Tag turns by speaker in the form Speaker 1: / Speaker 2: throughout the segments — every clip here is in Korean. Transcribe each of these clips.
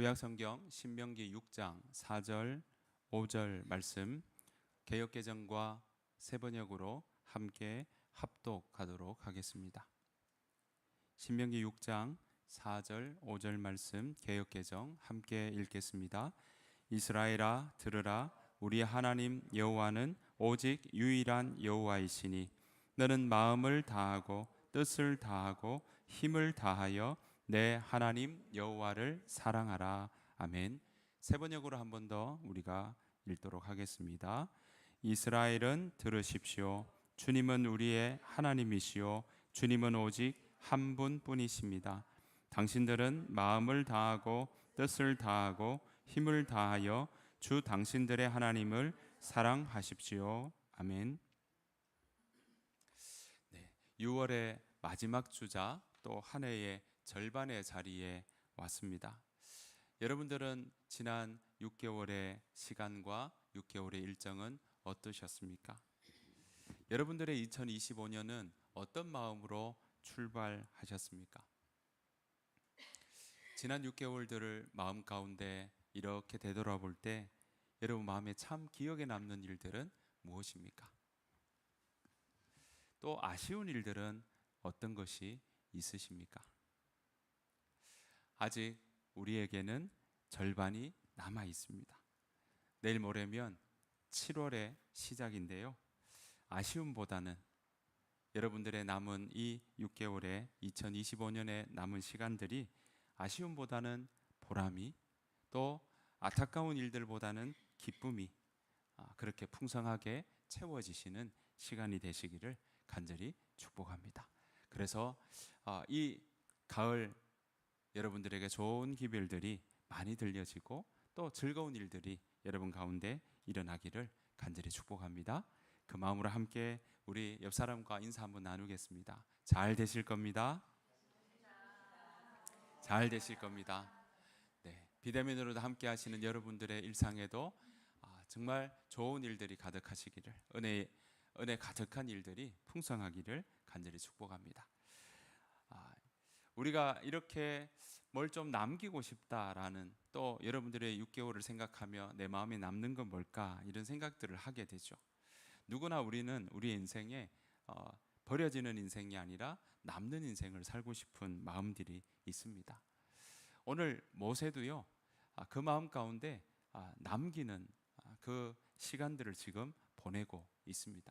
Speaker 1: 구약성경 신명기 6장 4절 5절 말씀 개역개정과 새번역으로 함께 합독하도록 하겠습니다. 신명기 6장 4절 5절 말씀 개역개정 함께 읽겠습니다. 이스라엘아 들으라, 우리 하나님 여호와는 오직 유일한 여호와이시니 너는 마음을 다하고 뜻을 다하고 힘을 다하여 내 하나님 여호와를 사랑하라. 아멘. 새번역으로 한 번 더 우리가 읽도록 하겠습니다. 이스라엘은 들으십시오. 주님은 우리의 하나님이시오. 주님은 오직 한 분뿐이십니다. 당신들은 마음을 다하고 뜻을 다하고 힘을 다하여 주 당신들의 하나님을 사랑하십시오. 아멘. 6월의 마지막 주자, 또 한 해의 절반의 자리에 왔습니다. 여러분들은 지난 6개월의 시간과 6개월의 일정은 어떠셨습니까? 여러분들의 2025년은 어떤 마음으로 출발하셨습니까? 지난 6개월들을 마음 가운데 이렇게 되돌아볼 때 여러분 마음에 참 기억에 남는 일들은 무엇입니까? 또 아쉬운 일들은 어떤 것이 있으십니까? 아직 우리에게는 절반이 남아 있습니다. 내일 모레면 7월의 시작인데요. 아쉬움보다는 여러분들의 남은 이 6개월의 2025년의 남은 시간들이 아쉬움보다는 보람이, 또 안타까운 일들보다는 기쁨이 그렇게 풍성하게 채워지시는 시간이 되시기를 간절히 축복합니다. 그래서 이 가을 여러분들에게 좋은 기별들이 많이 들려지고 또 즐거운 일들이 여러분 가운데 일어나기를 간절히 축복합니다. 그 마음으로 함께 우리 옆 사람과 인사 한번 나누겠습니다. 잘 되실 겁니다. 잘 되실 겁니다. 네, 비대면으로도 함께 하시는 여러분들의 일상에도 정말 좋은 일들이 가득하시기를, 은혜 가득한 일들이 풍성하기를 간절히 축복합니다. 우리가 이렇게 뭘 좀 남기고 싶다라는, 또 여러분들의 6개월을 생각하며 내 마음에 남는 건 뭘까, 이런 생각들을 하게 되죠. 누구나 우리는 우리의 인생에 버려지는 인생이 아니라 남는 인생을 살고 싶은 마음들이 있습니다. 오늘 모세도요, 그 마음 가운데 남기는 그 시간들을 지금 보내고 있습니다.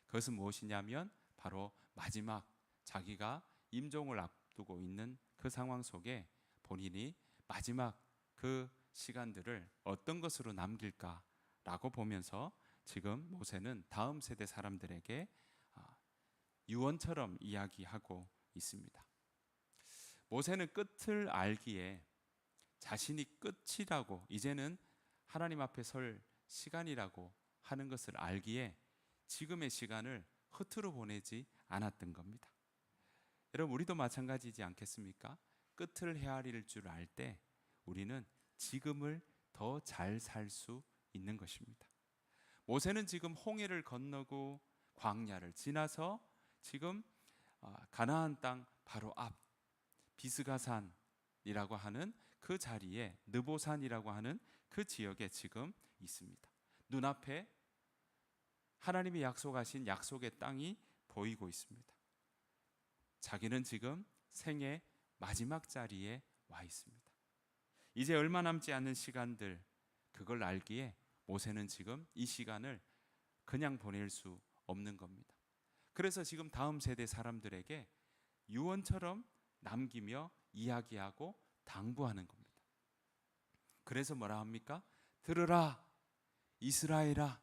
Speaker 1: 그것은 무엇이냐면 바로 마지막 자기가 임종을 앞두고 있는 그 상황 속에 본인이 마지막 그 시간들을 어떤 것으로 남길까라고 보면서 지금 모세는 다음 세대 사람들에게 유언처럼 이야기하고 있습니다. 모세는 끝을 알기에, 자신이 끝이라고, 이제는 하나님 앞에 설 시간이라고 하는 것을 알기에 지금의 시간을 허투루 보내지 않았던 겁니다. 여러분, 우리도 마찬가지지 않겠습니까? 끝을 헤아릴 줄 알 때 우리는 지금을 더 잘 살 수 있는 것입니다. 모세는 지금 홍해를 건너고 광야를 지나서 지금 가나안 땅 바로 앞 비스가산이라고 하는 그 자리에, 느보산이라고 하는 그 지역에 지금 있습니다. 눈앞에 하나님이 약속하신 약속의 땅이 보이고 있습니다. 자기는 지금 생의 마지막 자리에 와 있습니다. 이제 얼마 남지 않은 시간들, 그걸 알기에 모세는 지금 이 시간을 그냥 보낼 수 없는 겁니다. 그래서 지금 다음 세대 사람들에게 유언처럼 남기며 이야기하고 당부하는 겁니다. 그래서 뭐라 합니까? 들으라, 이스라엘아,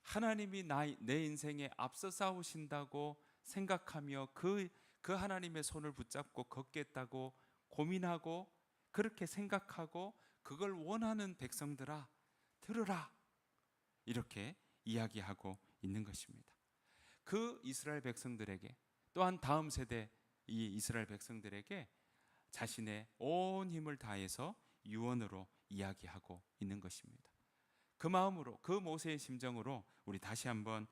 Speaker 1: 하나님이 내 인생에 앞서 싸우신다고 생각하며 그 하나님의 손을 붙잡고 걷겠다고 고민하고 그렇게 생각하고 그걸 원하는 백성들아, 들으라, 이렇게 이야기하고 있는 것입니다. 그 이스라엘 백성들에게, 또한 다음 세대 이 이스라엘 백성들에게 자신의 온 힘을 다해서 유언으로 이야기하고 있는 것입니다. 그 마음으로, 그 모세의 심정으로 우리 다시 한번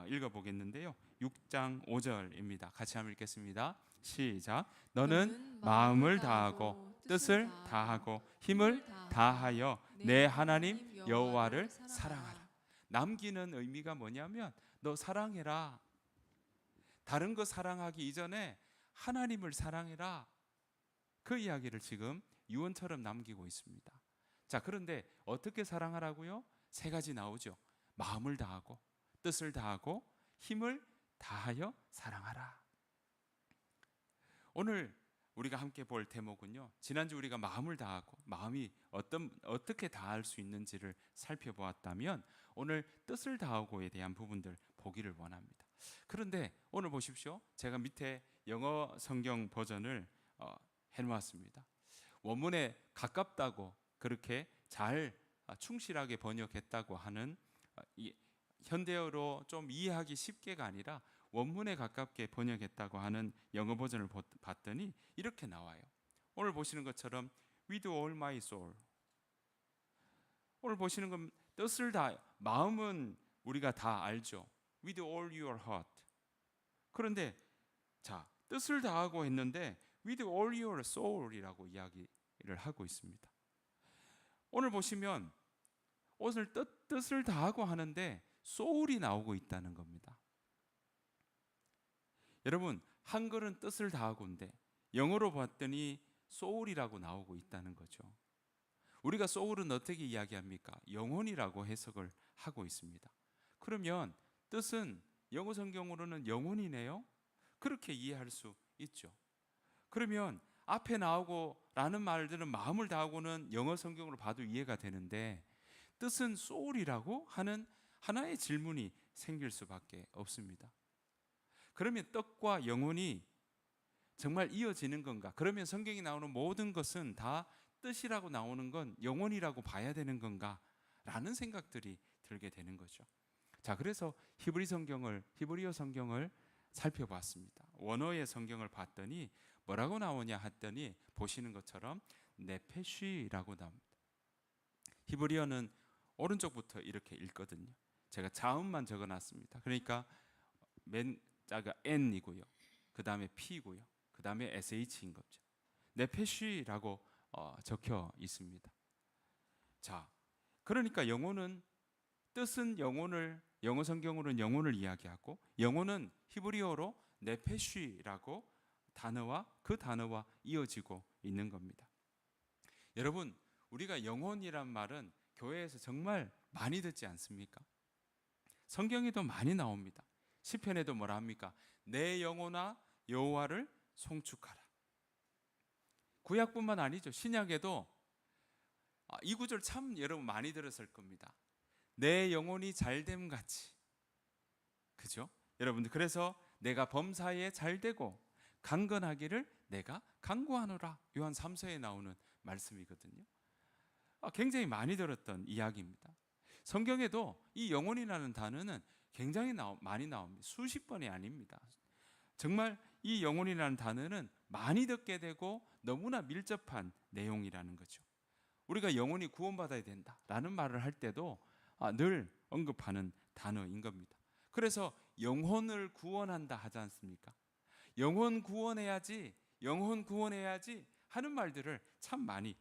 Speaker 1: 읽어보겠는데요. 6장 5절입니다. 같이 한번 읽겠습니다. 시작. 너는 마음을 다하고 뜻을 다하고 힘을 다하여 내 하나님 여호와를 사랑하라. 남기는 의미가 뭐냐면 너 사랑해라. 다른 거 사랑하기 이전에 하나님을 사랑해라. 그 이야기를 지금 유언처럼 남기고 있습니다. 자, 그런데 어떻게 사랑하라고요? 세 가지 나오죠. 마음을 다하고 뜻을 다하고 힘을 다하여 사랑하라. 오늘 우리가 함께 볼 대목은요, 지난주 우리가 마음을 다하고 마음이 어떻게 다할 수 있는지를 살펴보았다면 오늘 뜻을 다하고에 대한 부분들 보기를 원합니다. 그런데 오늘 보십시오. 제가 밑에 영어 성경 버전을 해놓았습니다. 원문에 가깝다고 그렇게 잘 충실하게 번역했다고 하는 현대어로 좀 이해하기 쉽게가 아니라 원문에 가깝게 번역했다고 하는 영어 버전을 봤더니 이렇게 나와요. 오늘 보시는 것처럼 with all my soul. 오늘 보시는 건 뜻을 다, 마음은 우리가 다 알죠. with all your heart. 그런데 자, 뜻을 다하고 했는데 with all your soul이라고 이야기를 하고 있습니다. 오늘 보시면 오늘 뜻을 다하고 하는데 soul이 나오고 있다는 겁니다. 여러분, 한글은 뜻을 다하고인데 영어로 봤더니 soul이라고 나오고 있다는 거죠. 우리가 soul은 어떻게 이야기합니까? 영혼이라고 해석을 하고 있습니다. 그러면 뜻은 영어 성경으로는 영혼이네요. 그렇게 이해할 수 있죠. 그러면 앞에 나오고 라는 말들은 마음을 다하고는 영어 성경으로 봐도 이해가 되는데 뜻은 soul이라고 하는 하나의 질문이 생길 수밖에 없습니다. 그러면 뜻과 영혼이 정말 이어지는 건가? 그러면 성경에 나오는 모든 것은 다 뜻이라고 나오는 건 영혼이라고 봐야 되는 건가? 라는 생각들이 들게 되는 거죠. 자, 그래서 히브리어 성경을 살펴봤습니다. 원어의 성경을 봤더니 뭐라고 나오냐 했더니 보시는 것처럼 네페쉬라고 나옵니다. 히브리어는 오른쪽부터 이렇게 읽거든요. 제가 자음만 적어놨습니다. 그러니까 맨 자가 N이고요. 그 다음에 P고요. 그 다음에 SH인 거죠. 네페쉬라고 적혀 있습니다. 자, 그러니까 영혼은 뜻은 영혼을 영어 성경으로는 영혼을 이야기하고 영혼은 히브리어로 네페쉬라고 그 단어와 이어지고 있는 겁니다. 여러분, 우리가 영혼이란 말은 교회에서 정말 많이 듣지 않습니까? 성경에도 많이 나옵니다. 시편에도 뭐라 합니까? 내 영혼아 여호와를 송축하라. 구약뿐만 아니죠. 신약에도 이 구절 참 여러분 많이 들었을 겁니다. 내 영혼이 잘됨 같이. 그죠? 여러분들, 그래서 내가 범사에 잘되고 강건하기를 내가 간구하노라. 요한 3서에 나오는 말씀이거든요. 굉장히 많이 들었던 이야기입니다. 성경에도 이 영혼이라는 단어는 굉장히 많이 나옵니다. 수십 번이 아닙니다. 정말 이 영혼이라는 단어는 많이 듣게 되고 너무나 밀접한 내용이라는 거죠. 우리가 영혼이 구원받아야 된다라는 말을 할 때도 늘 언급하는 단어인 겁니다. 그래서 영혼을 구원한다 하지 않습니까? 영혼 구원해야지 하는 말들을 참 많이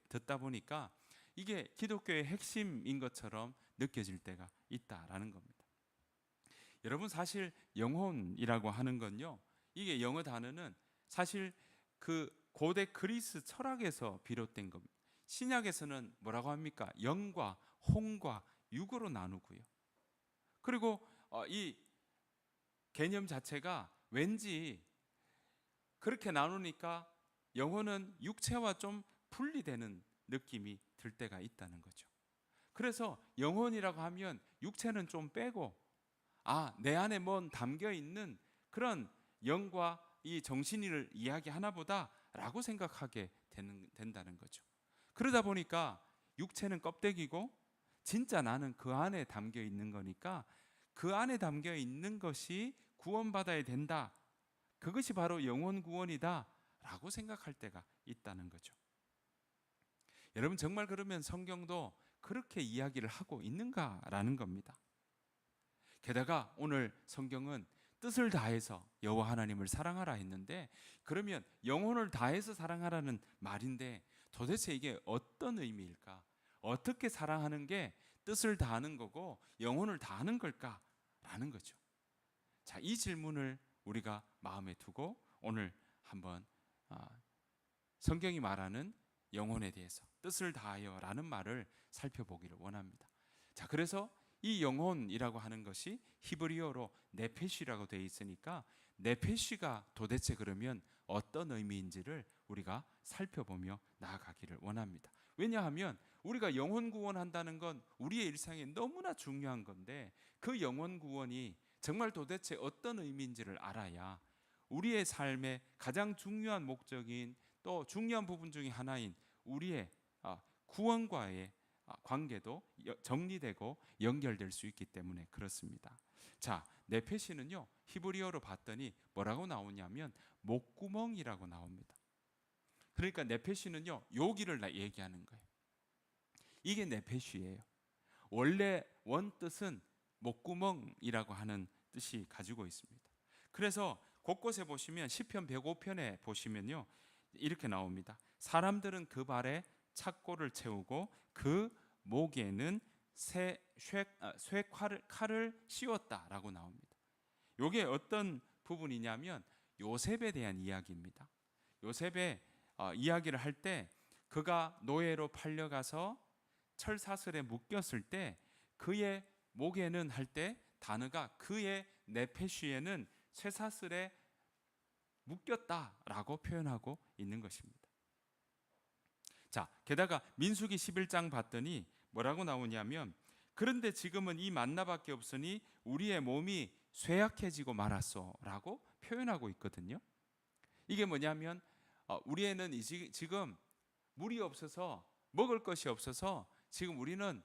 Speaker 1: 듣다 보니까 이게 기독교의 핵심인 것처럼 느껴질 때가 있다라는 겁니다. 여러분, 사실 영혼이라고 하는 건요, 이게 영어 단어는 사실 그 고대 그리스 철학에서 비롯된 겁니다. 신약에서는 뭐라고 합니까? 영과 혼과 육으로 나누고요. 그리고 이 개념 자체가 왠지 그렇게 나누니까 영혼은 육체와 좀 분리되는 느낌이 들 때가 있다는 거죠. 그래서 영혼이라고 하면 육체는 좀 빼고 내 안에 뭔 담겨 있는 그런 영과 이 정신을 이야기하나 보다라고 생각하게 된다는 거죠. 그러다 보니까 육체는 껍데기고 진짜 나는 그 안에 담겨 있는 거니까 그 안에 담겨 있는 것이 구원받아야 된다. 그것이 바로 영혼 구원이다 라고 생각할 때가 있다는 거죠. 여러분, 정말 그러면 성경도 그렇게 이야기를 하고 있는가라는 겁니다. 게다가 오늘 성경은 뜻을 다해서 여호와 하나님을 사랑하라 했는데, 그러면 영혼을 다해서 사랑하라는 말인데 도대체 이게 어떤 의미일까? 어떻게 사랑하는 게 뜻을 다하는 거고 영혼을 다하는 걸까라는 거죠. 자, 이 질문을 우리가 마음에 두고 오늘 한번 성경이 말하는 영혼에 대해서 뜻을 다하여라는 말을 살펴보기를 원합니다. 자, 그래서 이 영혼이라고 하는 것이 히브리어로 네페시라고 되어 있으니까 네페시가 도대체 그러면 어떤 의미인지를 우리가 살펴보며 나아가기를 원합니다. 왜냐하면 우리가 영혼 구원한다는 건 우리의 일상에 너무나 중요한 건데, 그 영혼 구원이 정말 도대체 어떤 의미인지를 알아야 우리의 삶의 가장 중요한 목적인, 또 중요한 부분 중에 하나인 우리의 구원과의 관계도 정리되고 연결될 수 있기 때문에 그렇습니다. 자, 네페시는요, 히브리어로 봤더니 뭐라고 나오냐면 목구멍이라고 나옵니다. 그러니까 네페시는요, 여기를 얘기하는 거예요. 이게 네페시예요. 원래 원뜻은 목구멍이라고 하는 뜻이 가지고 있습니다. 그래서 곳곳에 보시면 시편 105편에 보시면요, 이렇게 나옵니다. 사람들은 그 발에 착고를 채우고 그 목에는 칼을 씌웠다라고 나옵니다. 이게 어떤 부분이냐면 요셉에 대한 이야기입니다. 요셉의 이야기를 할 때 그가 노예로 팔려가서 철사슬에 묶였을 때 그의 목에는 할 때 단어가 그의 네페시에는 쇠사슬에 묶였다라고 표현하고 있는 것입니다. 자, 게다가 민수기 11장 봤더니 뭐라고 나오냐면 그런데 지금은 이 만나밖에 없으니 우리의 몸이 쇠약해지고 말았소라고 표현하고 있거든요. 이게 뭐냐면 우리에는 지금 물이 없어서, 먹을 것이 없어서 지금 우리는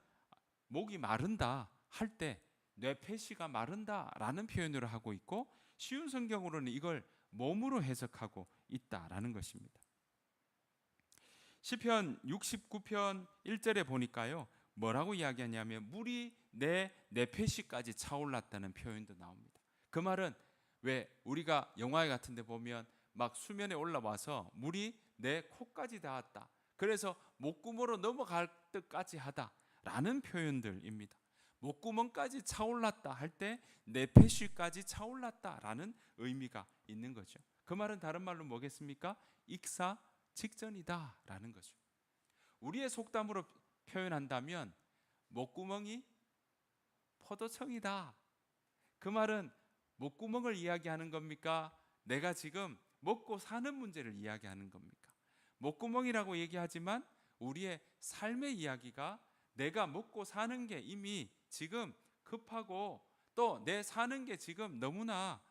Speaker 1: 목이 마른다 할 때 뇌폐시가 마른다라는 표현으로 하고 있고, 쉬운 성경으로는 이걸 몸으로 해석하고 있다라는 것입니다. 시편 69편 1절에 보니까요, 뭐라고 이야기하냐면 물이 내 뇌폐시까지 차올랐다는 표현도 나옵니다. 그 말은 왜 우리가 영화 같은 데 보면 막 수면에 올라와서 물이 내 코까지 닿았다, 그래서 목구멍으로 넘어갈 듯까지 하다라는 표현들입니다. 목구멍까지 차올랐다 할 때 뇌폐시까지 차올랐다라는 의미가 있는 거죠. 그 말은 다른 말로 뭐겠습니까? 익사 직전이다라는 거죠. 우리의 속담으로 표현한다면 목구멍이 포도청이다. 그 말은 목구멍을 이야기하는 겁니까? 내가 지금 먹고 사는 문제를 이야기하는 겁니까? 목구멍이라고 얘기하지만 우리의 삶의 이야기가 내가 먹고 사는 게 이미 지금 급하고 또 내 사는 게 지금 너무나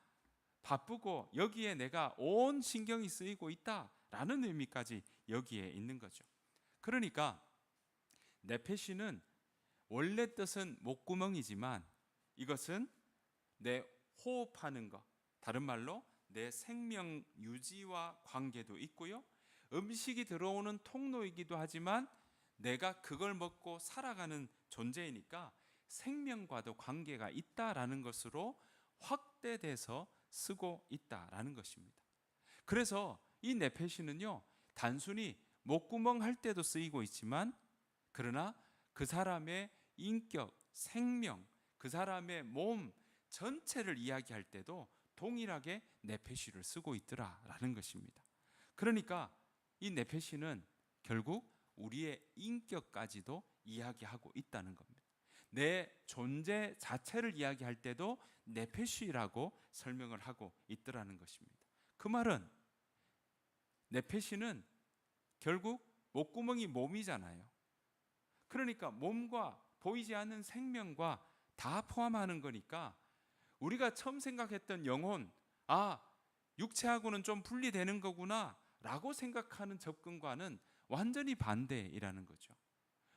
Speaker 1: 바쁘고 여기에 내가 온 신경이 쓰이고 있다라는 의미까지 여기에 있는 거죠. 그러니까 네페시는 원래 뜻은 목구멍이지만 이것은 내 호흡하는 것, 다른 말로 내 생명 유지와 관계도 있고요, 음식이 들어오는 통로이기도 하지만 내가 그걸 먹고 살아가는 존재이니까 생명과도 관계가 있다라는 것으로 확대돼서 쓰고 있다라는 것입니다. 그래서 이 네페시는요, 단순히 목구멍 할 때도 쓰이고 있지만 그러나 그 사람의 인격, 생명, 그 사람의 몸 전체를 이야기할 때도 동일하게 네페시를 쓰고 있더라라는 것입니다. 그러니까 이 네페시는 결국 우리의 인격까지도 이야기하고 있다는 겁니다. 내 존재 자체를 이야기할 때도 네페시라고 설명을 하고 있더라는 것입니다. 그 말은 네페시는 결국 목구멍이 몸이잖아요. 그러니까 몸과 보이지 않는 생명과 다 포함하는 거니까 우리가 처음 생각했던 영혼, 육체하고는 좀 분리되는 거구나 라고 생각하는 접근과는 완전히 반대이라는 거죠.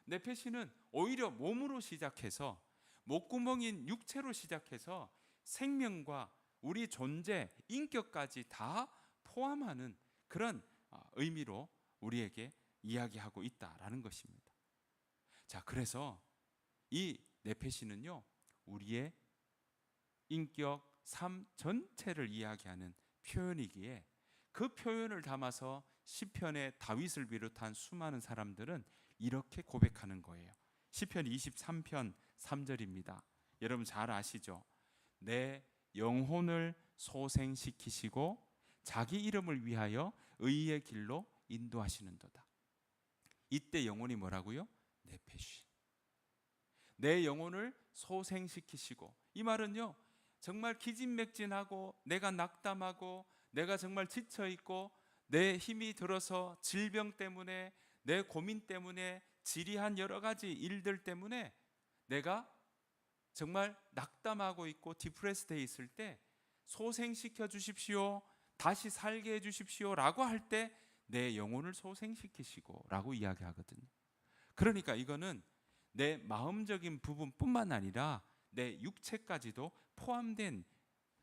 Speaker 1: 네페시는 오히려 몸으로 시작해서 목구멍인 육체로 시작해서 생명과 우리 존재, 인격까지 다 포함하는 그런 의미로 우리에게 이야기하고 있다라는 것입니다. 자, 그래서 이 네페시는요, 우리의 인격, 삶 전체를 이야기하는 표현이기에 그 표현을 담아서 시편의 다윗을 비롯한 수많은 사람들은 이렇게 고백하는 거예요. 시편 23편 3절입니다. 여러분 잘 아시죠? 내 영혼을 소생시키시고 자기 이름을 위하여 의의 길로 인도하시는도다. 이때 영혼이 뭐라고요? 네페시. 내 영혼을 소생시키시고, 이 말은요 정말 기진맥진하고 내가 낙담하고 내가 정말 지쳐있고 내 힘이 들어서 질병 때문에 내 고민 때문에 지리한 여러 가지 일들 때문에 내가 정말 낙담하고 있고 디프레스되어 있을 때 소생시켜 주십시오, 다시 살게 해 주십시오 라고 할 때 내 영혼을 소생시키시고 라고 이야기하거든요. 그러니까 이거는 내 마음적인 부분뿐만 아니라 내 육체까지도 포함된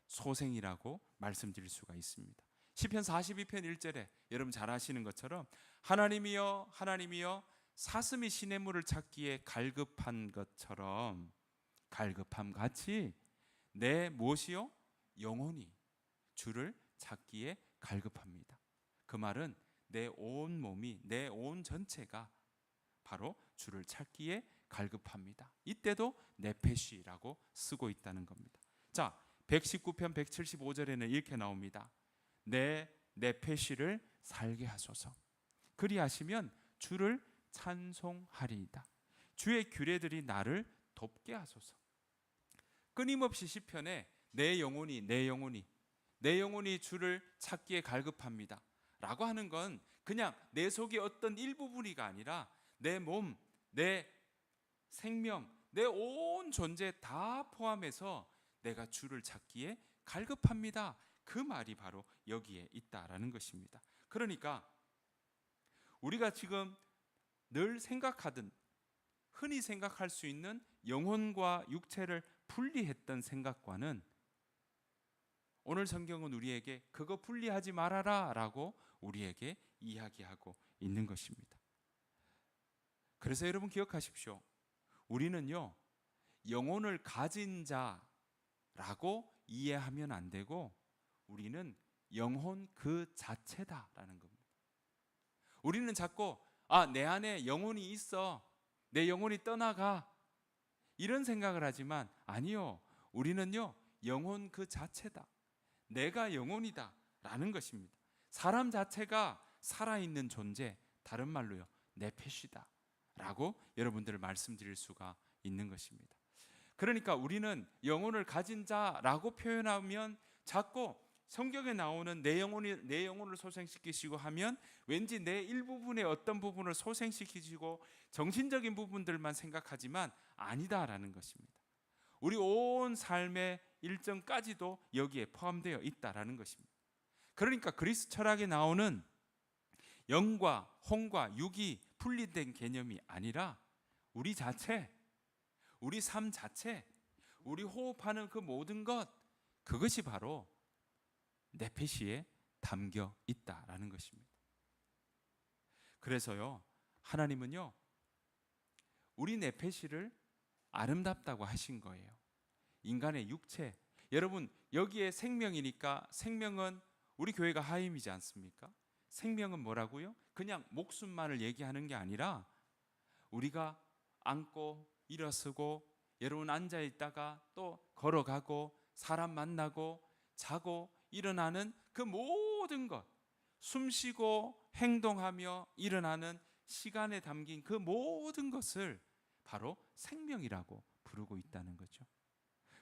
Speaker 1: 소생이라고 말씀드릴 수가 있습니다. 시편 42편 1절에 여러분 잘 아시는 것처럼 하나님이여 하나님이여 사슴이 시냇물을 찾기에 갈급한 것처럼 갈급함 같이 내 무엇이요? 영혼이 주를 찾기에 갈급합니다. 그 말은 내 온 몸이, 내 온 전체가 바로 주를 찾기에 갈급합니다. 이때도 네페시라고 쓰고 있다는 겁니다. 자, 119편 175절에는 이렇게 나옵니다. 내 네페시를 살게 하소서. 그리하시면 주를 찬송하리이다. 주의 규례들이 나를 돕게 하소서. 끊임없이 시편에 내 영혼이 주를 찾기에 갈급합니다 라고 하는 건 그냥 내 속의 어떤 일부분이가 아니라 내 몸, 내 생명, 내 온 존재 다 포함해서 내가 주를 찾기에 갈급합니다. 그 말이 바로 여기에 있다라는 것입니다. 그러니까 우리가 지금 늘 생각하던, 흔히 생각할 수 있는 영혼과 육체를 분리했던 생각과는 오늘 성경은 우리에게 그거 분리하지 말아라 라고 우리에게 이야기하고 있는 것입니다. 그래서 여러분 기억하십시오. 우리는요 영혼을 가진 자라고 이해하면 안 되고 우리는 영혼 그 자체다라는 겁니다. 우리는 자꾸 내 안에 영혼이 있어, 내 영혼이 떠나가, 이런 생각을 하지만 아니요, 우리는요 영혼 그 자체다, 내가 영혼이다 라는 것입니다. 사람 자체가 살아있는 존재, 다른 말로요 네페시다 라고 여러분들을 말씀드릴 수가 있는 것입니다. 그러니까 우리는 영혼을 가진 자라고 표현하면 자꾸 성경에 나오는 내 영혼을 소생시키시고 하면 왠지 내 일부분의 어떤 부분을 소생시키시고 정신적인 부분들만 생각하지만 아니다라는 것입니다. 우리 온 삶의 일정까지도 여기에 포함되어 있다라는 것입니다. 그러니까 그리스 철학에 나오는 영과 혼과 육이 분리된 개념이 아니라 우리 자체, 우리 삶 자체, 우리 호흡하는 그 모든 것, 그것이 바로 네페시에 담겨 있다라는 것입니다. 그래서요 하나님은요 우리 네페시를 아름답다고 하신 거예요. 인간의 육체, 여러분 여기에 생명이니까, 생명은 우리 교회가 하임이지 않습니까? 생명은 뭐라고요? 그냥 목숨만을 얘기하는 게 아니라 우리가 앉고 일어서고, 여러분 앉아 있다가 또 걸어가고 사람 만나고 자고 일어나는 그 모든 것, 숨쉬고 행동하며 일어나는 시간에 담긴 그 모든 것을 바로 생명이라고 부르고 있다는 거죠.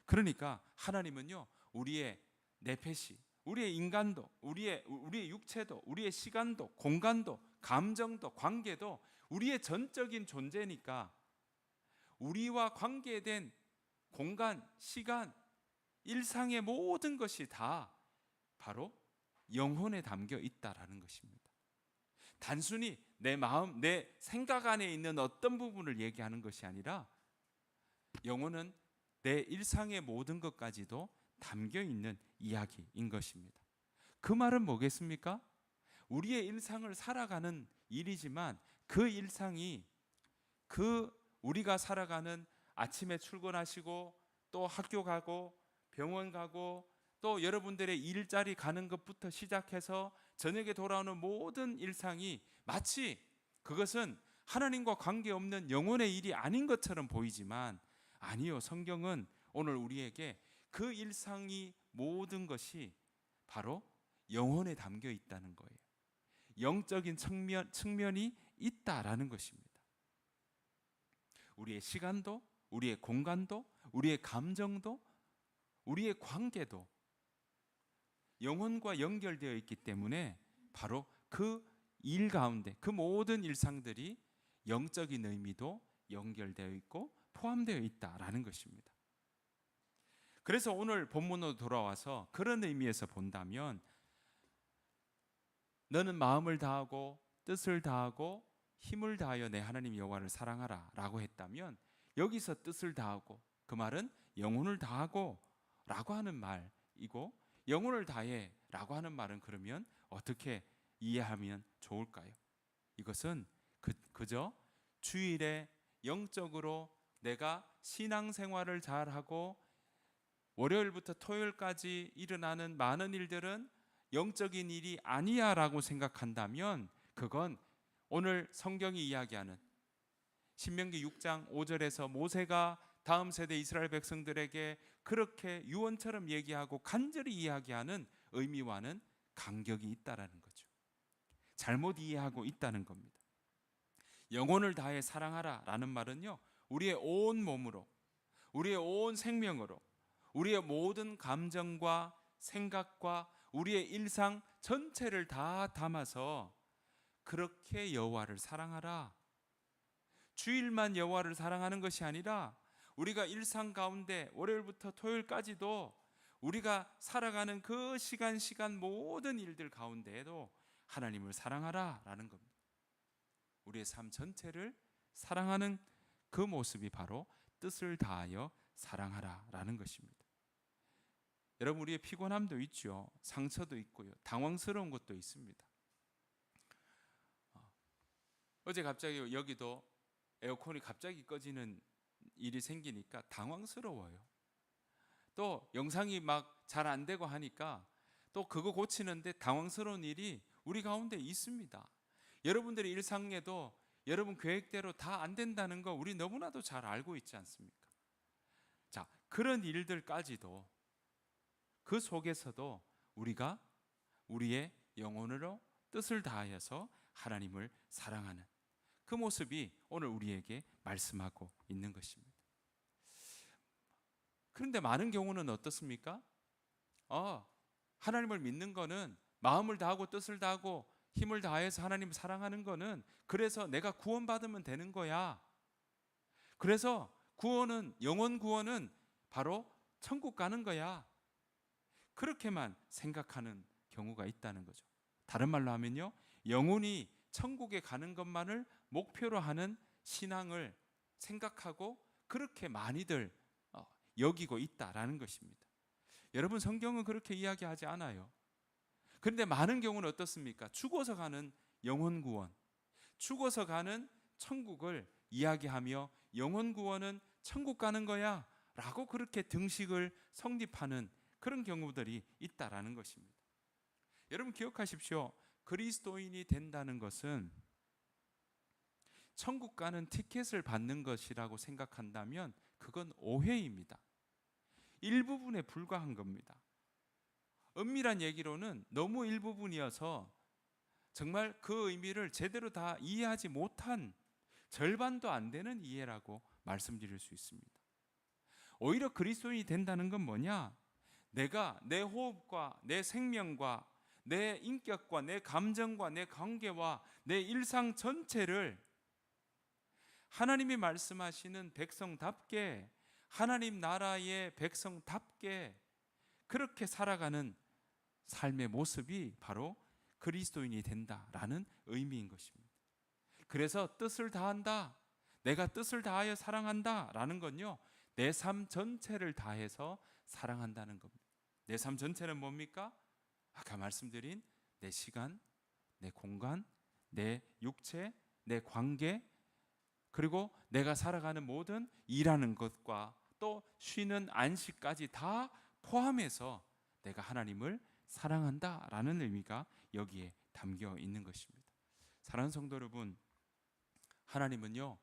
Speaker 1: 그러니까 하나님은요 우리의 네페시, 우리의 인간도, 우리의 육체도, 우리의 시간도, 공간도, 감정도, 관계도 우리의 전적인 존재니까 우리와 관계된 공간, 시간, 일상의 모든 것이 다 바로 영혼에 담겨 있다라는 것입니다. 단순히 내 마음, 내 생각 안에 있는 어떤 부분을 얘기하는 것이 아니라 영혼은 내 일상의 모든 것까지도 담겨 있는 이야기인 것입니다. 그 말은 뭐겠습니까? 우리의 일상을 살아가는 일이지만 그 일상이 우리가 살아가는 아침에 출근하시고 또 학교 가고 병원 가고 또 여러분들의 일자리 가는 것부터 시작해서 저녁에 돌아오는 모든 일상이 마치 그것은 하나님과 관계없는 영혼의 일이 아닌 것처럼 보이지만 아니요, 성경은 오늘 우리에게 그 일상이 모든 것이 바로 영혼에 담겨 있다는 거예요. 영적인 측면이 있다라는 것입니다. 우리의 시간도, 우리의 공간도, 우리의 감정도, 우리의 관계도 영혼과 연결되어 있기 때문에 바로 그 일 가운데 그 모든 일상들이 영적인 의미도 연결되어 있고 포함되어 있다라는 것입니다. 그래서 오늘 본문으로 돌아와서 그런 의미에서 본다면 너는 마음을 다하고 뜻을 다하고 힘을 다하여 내 하나님 여호와를 사랑하라 라고 했다면 여기서 뜻을 다하고 그 말은 영혼을 다하고 라고 하는 말이고 영혼을 다해 라고 하는 말은 그러면 어떻게 이해하면 좋을까요? 이것은 그저 주일에 영적으로 내가 신앙생활을 잘하고 월요일부터 토요일까지 일어나는 많은 일들은 영적인 일이 아니야 라고 생각한다면 그건 오늘 성경이 이야기하는 신명기 6장 5절에서 모세가 다음 세대 이스라엘 백성들에게 그렇게 유언처럼 얘기하고 간절히 이야기하는 의미와는 간격이 있다라는 거죠. 잘못 이해하고 있다는 겁니다. 영혼을 다해 사랑하라 라는 말은요, 우리의 온 몸으로, 우리의 온 생명으로, 우리의 모든 감정과 생각과 우리의 일상 전체를 다 담아서 그렇게 여호와를 사랑하라. 주일만 여호와를 사랑하는 것이 아니라 우리가 일상 가운데 월요일부터 토요일까지도 우리가 살아가는 그 시간 모든 일들 가운데에도 하나님을 사랑하라 라는 겁니다. 우리의 삶 전체를 사랑하는 그 모습이 바로 뜻을 다하여 사랑하라 라는 것입니다. 여러분, 우리의 피곤함도 있죠. 상처도 있고요. 당황스러운 것도 있습니다. 어제 갑자기 여기도 에어컨이 갑자기 꺼지는 일이 생기니까 당황스러워요. 또 영상이 막 잘 안 되고 하니까 또 그거 고치는데 당황스러운 일이 우리 가운데 있습니다. 여러분들의 일상에도 여러분 계획대로 다 안 된다는 거 우리 너무나도 잘 알고 있지 않습니까? 자, 그런 일들까지도 그 속에서도 우리가 우리의 영혼으로 뜻을 다하여서 하나님을 사랑하는 그 모습이 오늘 우리에게 말씀하고 있는 것입니다. 그런데 많은 경우는 어떻습니까? 하나님을 믿는 거는 마음을 다하고 뜻을 다하고 힘을 다해서 하나님을 사랑하는 거는 그래서 내가 구원받으면 되는 거야. 그래서 구원은, 영혼 구원은 바로 천국 가는 거야. 그렇게만 생각하는 경우가 있다는 거죠. 다른 말로 하면요, 영혼이 천국에 가는 것만을 목표로 하는 신앙을 생각하고 그렇게 많이들 여기고 있다라는 것입니다. 여러분, 성경은 그렇게 이야기하지 않아요. 그런데 많은 경우는 어떻습니까? 죽어서 가는 영혼 구원, 죽어서 가는 천국을 이야기하며 영혼 구원은 천국 가는 거야 라고 그렇게 등식을 성립하는 그런 경우들이 있다라는 것입니다. 여러분 기억하십시오. 그리스도인이 된다는 것은 천국 가는 티켓을 받는 것이라고 생각한다면 그건 오해입니다. 일부분에 불과한 겁니다. 엄밀한 얘기로는 너무 일부분이어서 정말 그 의미를 제대로 다 이해하지 못한 절반도 안 되는 이해라고 말씀드릴 수 있습니다. 오히려 그리스도인이 된다는 건 뭐냐? 내가 내 호흡과 내 생명과 내 인격과 내 감정과 내 관계와 내 일상 전체를 하나님이 말씀하시는 백성답게, 하나님 나라의 백성답게 그렇게 살아가는 삶의 모습이 바로 그리스도인이 된다라는 의미인 것입니다. 그래서 뜻을 다한다, 내가 뜻을 다하여 사랑한다 라는 건요, 내 삶 전체를 다해서 사랑한다는 겁니다. 내 삶 전체는 뭡니까? 아까 말씀드린 내 시간, 내 공간, 내 육체, 내 관계, 그리고 내가 살아가는 모든 일하는 것과 또 쉬는 안식까지 다 포함해서 내가 하나님을 사랑한다라는 의미가 여기에 담겨 있는 것입니다. 사랑하는 성도 여러분, 하나님은요,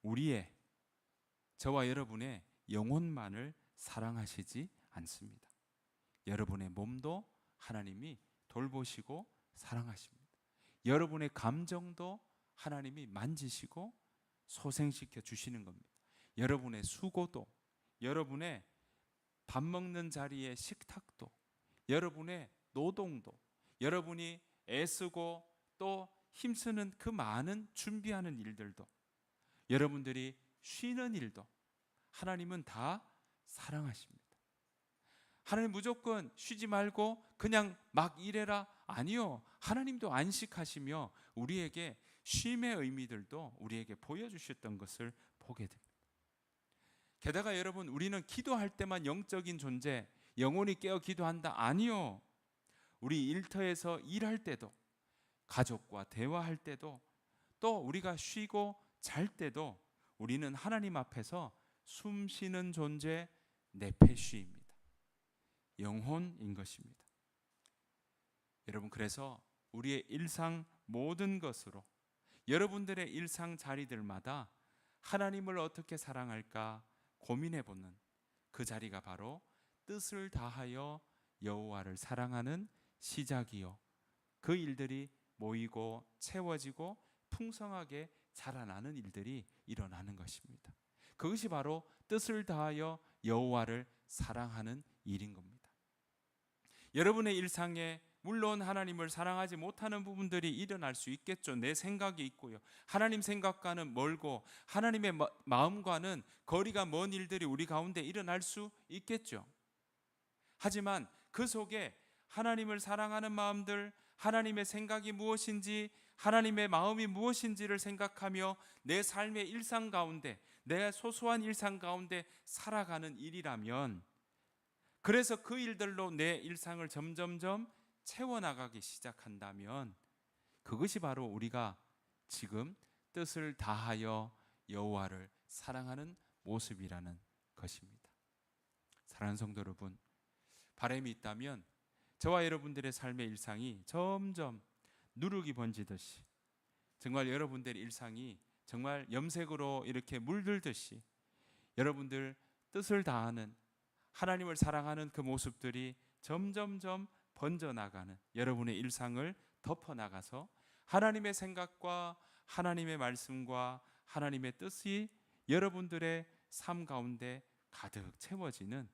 Speaker 1: 우리의, 저와 여러분의 영혼만을 사랑하시지 않습니다. 여러분의 몸도 하나님이 돌보시고 사랑하십니다. 여러분의 감정도 하나님이 만지시고 소생시켜 주시는 겁니다. 여러분의 수고도, 여러분의 밥 먹는 자리의 식탁도, 여러분의 노동도, 여러분이 애쓰고 또 힘쓰는 그 많은 준비하는 일들도, 여러분들이 쉬는 일도 하나님은 다 사랑하십니다. 하나님 무조건 쉬지 말고 그냥 막 일해라, 아니요. 하나님도 안식하시며 우리에게 쉼의 의미들도 우리에게 보여주셨던 것을 보게 됩니다. 게다가 여러분, 우리는 기도할 때만 영적인 존재, 영혼이 깨어 기도한다, 아니요. 우리 일터에서 일할 때도, 가족과 대화할 때도, 또 우리가 쉬고 잘 때도 우리는 하나님 앞에서 숨 쉬는 존재, 네페쉬입니다. 영혼인 것입니다. 여러분, 그래서 우리의 일상 모든 것으로, 여러분들의 일상 자리들마다 하나님을 어떻게 사랑할까 고민해보는 그 자리가 바로 뜻을 다하여 여호와를 사랑하는 시작이요, 그 일들이 모이고 채워지고 풍성하게 자라나는 일들이 일어나는 것입니다. 그것이 바로 뜻을 다하여 여호와를 사랑하는 일인 겁니다. 여러분의 일상에 물론 하나님을 사랑하지 못하는 부분들이 일어날 수 있겠죠. 내 생각이 있고요, 하나님 생각과는 멀고 하나님의 마음과는 거리가 먼 일들이 우리 가운데 일어날 수 있겠죠. 하지만 그 속에 하나님을 사랑하는 마음들, 하나님의 생각이 무엇인지, 하나님의 마음이 무엇인지를 생각하며 내 삶의 일상 가운데, 내 소소한 일상 가운데 살아가는 일이라면, 그래서 그 일들로 내 일상을 점점점 채워나가기 시작한다면, 그것이 바로 우리가 지금 뜻을 다하여 여호와를 사랑하는 모습이라는 것입니다. 사랑하는 성도 여러분, 바람이 있다면 저와 여러분들의 삶의 일상이 점점 누룩이 번지듯이, 정말 여러분들의 일상이 정말 염색으로 이렇게 물들듯이 여러분들 뜻을 다하는, 하나님을 사랑하는 그 모습들이 점점점 번져나가는 여러분의 일상을 덮어나가서 하나님의 생각과 하나님의 말씀과 하나님의 뜻이 여러분들의 삶 가운데 가득 채워지는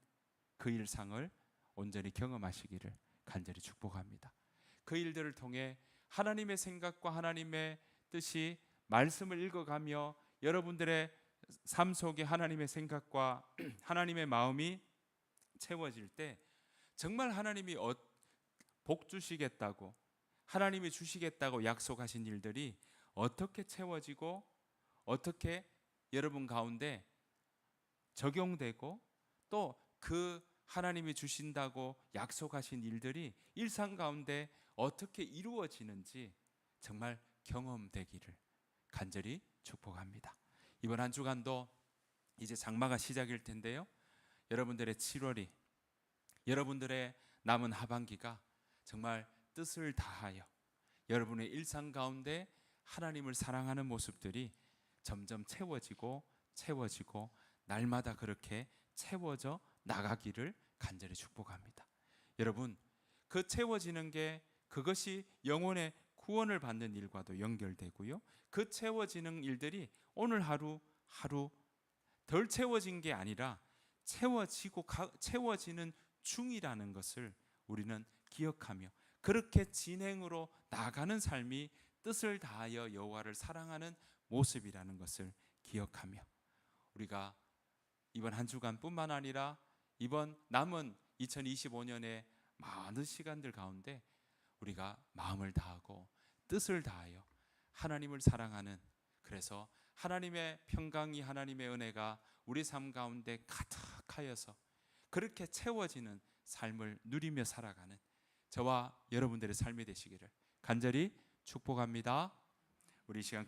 Speaker 1: 그 일상을 온전히 경험하시기를 간절히 축복합니다. 그 일들을 통해 하나님의 생각과 하나님의 뜻이 말씀을 읽어가며 여러분들의 삶 속에 하나님의 생각과 하나님의 마음이 채워질 때, 정말 하나님이 복 주시겠다고, 하나님이 주시겠다고 약속하신 일들이 어떻게 채워지고 어떻게 여러분 가운데 적용되고, 또 그 하나님이 주신다고 약속하신 일들이 일상 가운데 어떻게 이루어지는지 정말 경험되기를 간절히 축복합니다. 이번 한 주간도 이제 장마가 시작일 텐데요, 여러분들의 7월이, 여러분들의 남은 하반기가 정말 뜻을 다하여 여러분의 일상 가운데 하나님을 사랑하는 모습들이 점점 채워지고 채워지고 날마다 그렇게 채워져 나가기를 간절히 축복합니다. 여러분, 그 채워지는 게, 그것이 영혼의 구원을 받는 일과도 연결되고요, 그 채워지는 일들이 오늘 하루 덜 채워진 게 아니라 채워지는 중이라는 것을 우리는 기억하며 그렇게 진행으로 나가는 삶이 뜻을 다하여 여호와를 사랑하는 모습이라는 것을 기억하며, 우리가 이번 한 주간뿐만 아니라 이번 남은 2025년의 많은 시간들 가운데 우리가 마음을 다하고 뜻을 다하여 하나님을 사랑하는, 그래서 하나님의 평강이, 하나님의 은혜가 우리 삶 가운데 가득하여서 그렇게 채워지는 삶을 누리며 살아가는 저와 여러분들의 삶이 되시기를 간절히 축복합니다. 우리 시간